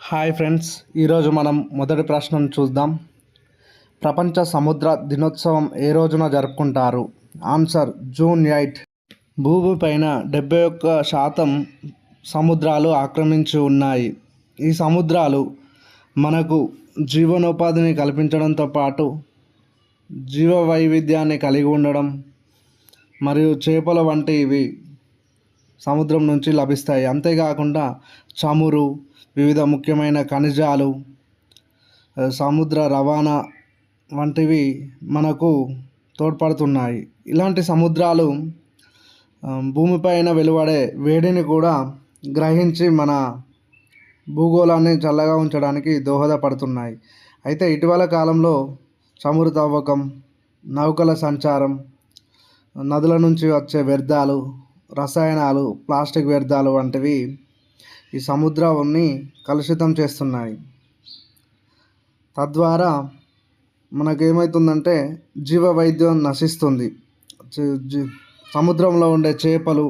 Hi friends, ఈరోజు మనం మొదటి ప్రశ్నను చూద్దాం. ప్రపంచ సముద్ర దినోత్సవం ఏ రోజున జరుపుకుంటారు? Answer June 8. భూమిపైన 71% సముద్రాలు ఆక్రమించి ఉన్నాయి. ఈ సముద్రాలు మనకు జీవనోపాధిని కల్పించడంతో పాటు జీవ వైవిధ్యాన్ని కలిగి ఉండడం మరియు చేపల వంటివి సముద్రం నుంచి లభిస్తాయి. అంతేకాకుండా చమురు, వివిధ ముఖ్యమైన ఖనిజాలు, సముద్ర రవాణా వంటివి మనకు తోడ్పడుతున్నాయి. ఇలాంటి సముద్రాలు భూమిపైన వెలువడే వేడిని కూడా గ్రహించి మన భూగోళాన్ని చల్లగా ఉంచడానికి దోహదపడుతున్నాయి. అయితే ఇటీవల కాలంలో చమురు తవ్వకం, నౌకల సంచారం, నదుల నుంచి వచ్చే వ్యర్థాలు, రసాయనాలు, ప్లాస్టిక్ వ్యర్థాలు వంటివి ఈ సముద్రాన్ని కలుషితం చేస్తున్నాయి. తద్వారా మనకేమవుతుందంటే జీవ వైద్యం నశిస్తుంది. సముద్రంలో ఉండే చేపలు,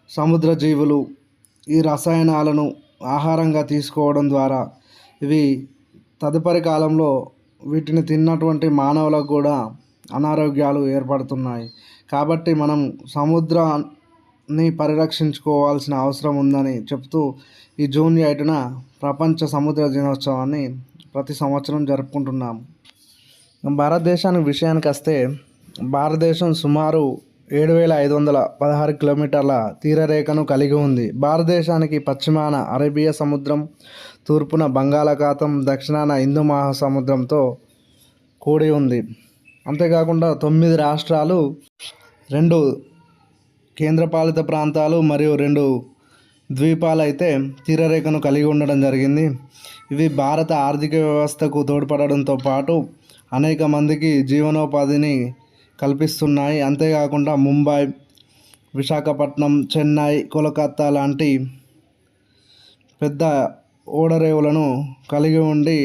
సముద్ర జీవులు ఈ రసాయనాలను ఆహారంగా తీసుకోవడం ద్వారా ఇవి తదుపరి కాలంలో వీటిని తిన్నటువంటి మానవులకు కూడా అనారోగ్యాలు ఏర్పడుతున్నాయి. కాబట్టి మనం సముద్రాన్ని పరిరక్షించుకోవాల్సిన అవసరం ఉందని చెప్తూ ఈ జూన్ 8న ప్రపంచ సముద్ర దినోత్సవాన్ని ప్రతి సంవత్సరం జరుపుకుంటున్నాం. భారతదేశానికి విషయానికి వస్తే భారతదేశం సుమారు 7,516 కిలోమీటర్ల తీరరేఖను కలిగి ఉంది. భారతదేశానికి పశ్చిమాన అరేబియా సముద్రం, తూర్పున బంగాళాఖాతం, దక్షిణాన హిందూ మహాసముద్రంతో కూడి ఉంది. అంతేకాకుండా 9 రాష్ట్రాలు, 2 కేంద్రపాలిత ప్రాంతాలు మరియు 2 ద్వీపాలు అయితే తీరరేఖను కలిగి ఉండడం జరిగింది. ఇవి భారత ఆర్థిక వ్యవస్థకు తోడ్పడడంతో పాటు అనేక మందికి జీవనోపాధిని కల్పిస్తున్నాయి. అంతేకాకుండా ముంబై, విశాఖపట్నం, చెన్నై, కోల్కతా లాంటి పెద్ద ఓడరేవులను కలిగి ఉండి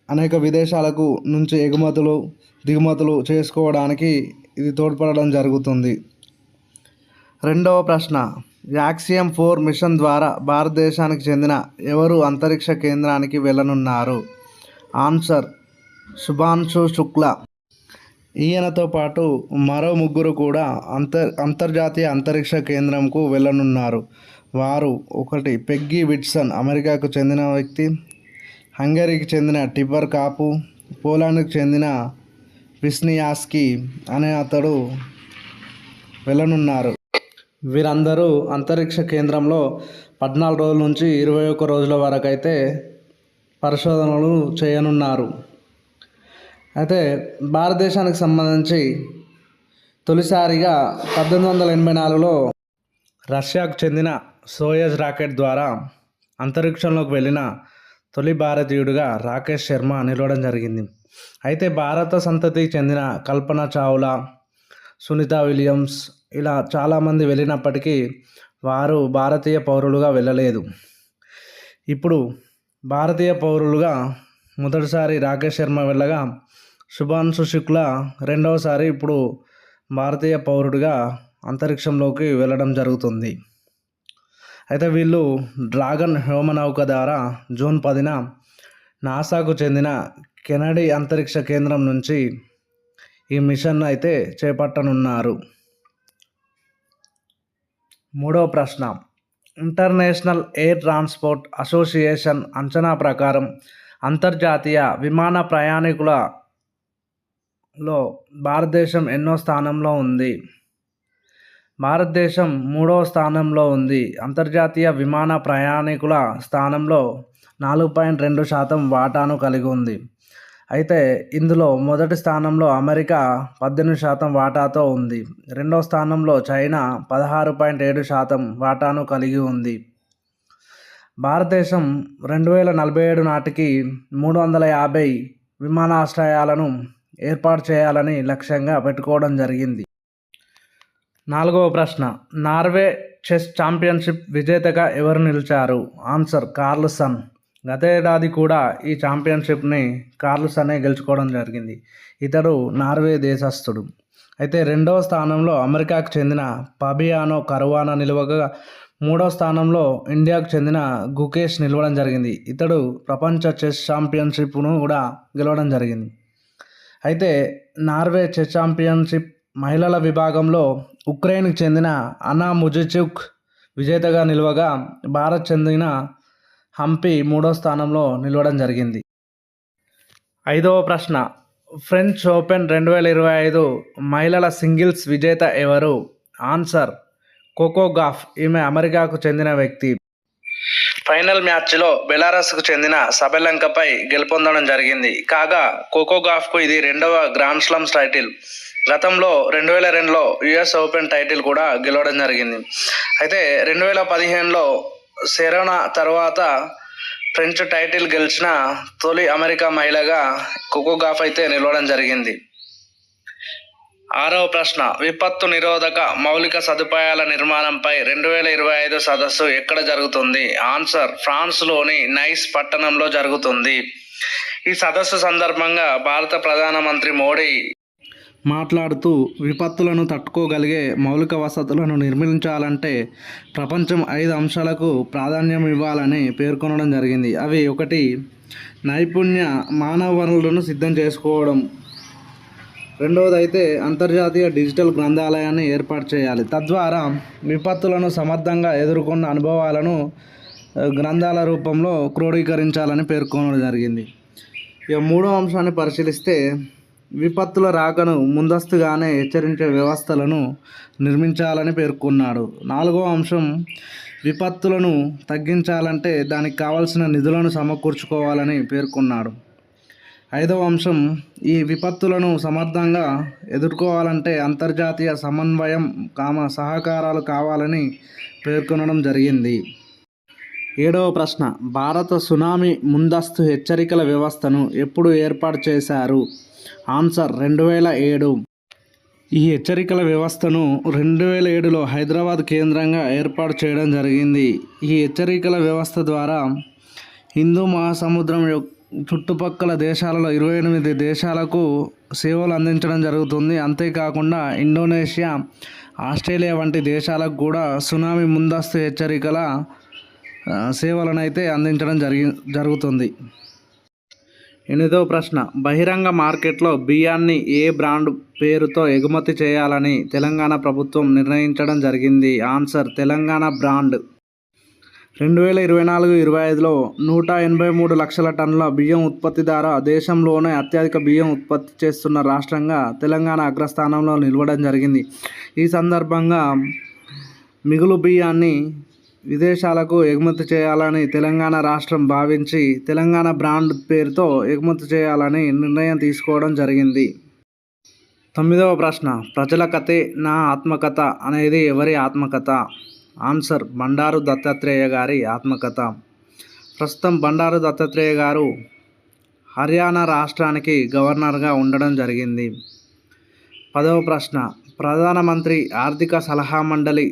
అనేక విదేశాలకు నుంచి ఎగుమతులు, దిగుమతులు చేసుకోవడానికి ఇది తోడ్పడడం జరుగుతుంది. రెండవ ప్రశ్న, యాక్సియం 4 మిషన్ ద్వారా భారతదేశానికి చెందిన ఎవరు అంతరిక్ష కేంద్రానికి వెళ్ళనున్నారు? ఆన్సర్ శుభాంశు శుక్లా. ఈయనతో పాటు మరో 3 కూడా అంతర్జాతీయ అంతరిక్ష కేంద్రంకు వెళ్ళనున్నారు. వారు 1 పెగ్గీ విట్సన్, అమెరికాకు చెందిన వ్యక్తి, హంగరీకి చెందిన టిబర్ కాపు, పోలాండ్కి చెందిన విస్నియాస్కీ అనే అతడు వెళ్ళనున్నారు. వీరందరూ అంతరిక్ష కేంద్రంలో 14 రోజుల నుంచి 21 రోజుల వరకు అయితే పరిశోధనలు చేయనున్నారు. అయితే భారతదేశానికి సంబంధించి తొలిసారిగా 1884లో రష్యాకు చెందిన సోయజ్ రాకెట్ ద్వారా అంతరిక్షంలోకి వెళ్ళిన తొలి భారతీయుడిగా రాకేష్ శర్మ నిలవడం జరిగింది. అయితే భారత సంతతికి చెందిన కల్పన చావ్లా, సునీత విలియమ్స్ ఇలా చాలామంది వెళ్ళినప్పటికీ వారు భారతీయ పౌరులుగా వెళ్ళలేదు. ఇప్పుడు భారతీయ పౌరులుగా మొదటిసారి రాకేష్ శర్మ వెళ్ళగా, శుభాంశు శుక్లా రెండవసారి ఇప్పుడు భారతీయ పౌరుడిగా అంతరిక్షంలోకి వెళ్ళడం జరుగుతుంది. అయితే వీళ్ళు డ్రాగన్ వ్యోమనౌక ద్వారా జూన్ 10న నాసాకు చెందిన కెనడీ అంతరిక్ష కేంద్రం నుంచి ఈ మిషన్ అయితే చేపట్టనున్నారు. మూడవ ప్రశ్న, ఇంటర్నేషనల్ ఎయిర్ ట్రాన్స్పోర్ట్ అసోసియేషన్ అంచనా ప్రకారం అంతర్జాతీయ విమాన ప్రయాణికులలో భారతదేశం ఎన్నో స్థానంలో ఉంది? భారతదేశం 3వ స్థానంలో ఉంది. అంతర్జాతీయ విమాన ప్రయాణికుల స్థానంలో 4.2% వాటాను కలిగి ఉంది. అయితే ఇందులో మొదటి స్థానంలో అమెరికా 18% వాటాతో ఉంది. రెండవ స్థానంలో చైనా 16.7% వాటాను కలిగి ఉంది. భారతదేశం 2047 నాటికి 350 విమానాశ్రయాలను ఏర్పాటు చేయాలని లక్ష్యంగా పెట్టుకోవడం జరిగింది. నాలుగవ ప్రశ్న, నార్వే చెస్ ఛాంపియన్షిప్ విజేతగా ఎవరు నిలిచారు? Answer Carlsen. గతేడాది కూడా ఈ ఛాంపియన్షిప్ని కార్ల్సనే గెలుచుకోవడం జరిగింది. ఇతడు నార్వే దేశస్థుడు. అయితే రెండవ స్థానంలో అమెరికాకు చెందిన ఫాబియానో కరువానా నిలవగా, మూడవ స్థానంలో ఇండియాకు చెందిన గుకేష్ నిలవడం జరిగింది. ఇతడు ప్రపంచ చెస్ ఛాంపియన్షిప్ను కూడా గెలవడం జరిగింది. అయితే నార్వే చెస్ ఛాంపియన్షిప్ మహిళల విభాగంలో ఉక్రెయిన్కు చెందిన అనా ముజిచుక్ విజేతగా నిలవగా, భారత్ చెందిన హంపి మూడో స్థానంలో నిలవడం జరిగింది. ఐదవ ప్రశ్న, ఫ్రెంచ్ ఓపెన్ 2025 మహిళల సింగిల్స్ విజేత ఎవరు? Answer Coco Gauff. ఈమె అమెరికాకు చెందిన వ్యక్తి. ఫైనల్ మ్యాచ్లో బెలారస్కు చెందిన సబెలంకపై గెలుపొందడం జరిగింది. కాగా కోకో గాఫ్కు ఇది రెండవ గ్రాండ్ స్లామ్ టైటిల్. గతంలో 2002లో యుఎస్ ఓపెన్ టైటిల్ కూడా గెలవడం జరిగింది. అయితే 2015లో సెరెనా తర్వాత ఫ్రెంచ్ టైటిల్ గెలిచిన తొలి అమెరికా మహిళగా కోకో గాఫ్ అయితే నిలవడం జరిగింది. ఆరవ ప్రశ్న, విపత్తు నిరోధక మౌలిక సదుపాయాల నిర్మాణంపై 2025 సదస్సు ఎక్కడ జరుగుతుంది? ఆన్సర్ ఫ్రాన్స్లోని నైస్ పట్టణంలో జరుగుతుంది. ఈ సదస్సు సందర్భంగా భారత ప్రధానమంత్రి మోడీ మాట్లాడుతూ, విపత్తులను తట్టుకోగలిగే మౌలిక వసతులను నిర్మించాలంటే ప్రపంచం 5 అంశాలకు ప్రాధాన్యం ఇవ్వాలని పేర్కొనడం జరిగింది. అవి: 1. నైపుణ్య మానవ వనరులను సిద్ధం చేసుకోవడం. రెండవదైతే అంతర్జాతీయ డిజిటల్ గ్రంథాలయాన్ని ఏర్పాటు చేయాలి. తద్వారా విపత్తులను సమర్థంగా ఎదుర్కొన్న అనుభవాలను గ్రంథాల రూపంలో క్రోడీకరించాలని పేర్కొనడం జరిగింది. ఇక మూడవ అంశాన్ని పరిశీలిస్తే, విపత్తుల రాకను ముందస్తుగానే హెచ్చరించే వ్యవస్థలను నిర్మించాలని పేర్కొన్నాడు. నాలుగవ అంశం, విపత్తులను తగ్గించాలంటే దానికి కావాల్సిన నిధులను సమకూర్చుకోవాలని పేర్కొన్నాడు. ఐదవ అంశం, ఈ విపత్తులను సమర్థంగా ఎదుర్కోవాలంటే అంతర్జాతీయ సమన్వయం, సహకారాలు కావాలని పేర్కొనడం జరిగింది. ఏడవ ప్రశ్న, భారత సునామీ ముందస్తు హెచ్చరికల వ్యవస్థను ఎప్పుడు ఏర్పాటు చేశారు? ఆన్సర్ 2007. ఈ హెచ్చరికల వ్యవస్థను 2007లో హైదరాబాద్ కేంద్రంగా ఏర్పాటు చేయడం జరిగింది. ఈ హెచ్చరికల వ్యవస్థ ద్వారా హిందూ మహాసముద్రం చుట్టుపక్కల దేశాలలో 28 దేశాలకు సేవలు అందించడం జరుగుతుంది. అంతేకాకుండా ఇండోనేషియా, ఆస్ట్రేలియా వంటి దేశాలకు కూడా సునామీ ముందస్తు హెచ్చరికల సేవలను అయితే అందించడం జరుగుతుంది. ఎనిమిదవ ప్రశ్న, బహిరంగ మార్కెట్లో బియ్యాన్ని ఏ బ్రాండ్ పేరుతో ఎగుమతి చేయాలని తెలంగాణ ప్రభుత్వం నిర్ణయించడం జరిగింది? Answer Telangana brand. 2024-25లో 183 లక్షల టన్నుల బియ్యం ఉత్పత్తి ద్వారా దేశంలోనే అత్యధిక బియ్యం ఉత్పత్తి చేస్తున్న రాష్ట్రంగా తెలంగాణ అగ్రస్థానంలో నిలవడం జరిగింది. ఈ సందర్భంగా మిగులు బియ్యాన్ని విదేశాలకు ఎగుమతి చేయాలని తెలంగాణ రాష్ట్రం భావించి తెలంగాణ బ్రాండ్ పేరుతో ఎగుమతి చేయాలని నిర్ణయం తీసుకోవడం జరిగింది. 9వ ప్రశ్న, ప్రజల కథే నా ఆత్మకథ అనేది ఎవరి ఆత్మకథ? ఆన్సర్ బండారు దత్తాత్రేయ గారి ఆత్మకథ. ప్రస్తుతం బండారు దత్తాత్రేయ గారు హర్యానా రాష్ట్రానికి గవర్నర్గా ఉండడం జరిగింది. 10వ ప్రశ్న, ప్రధానమంత్రి ఆర్థిక సలహా మండలి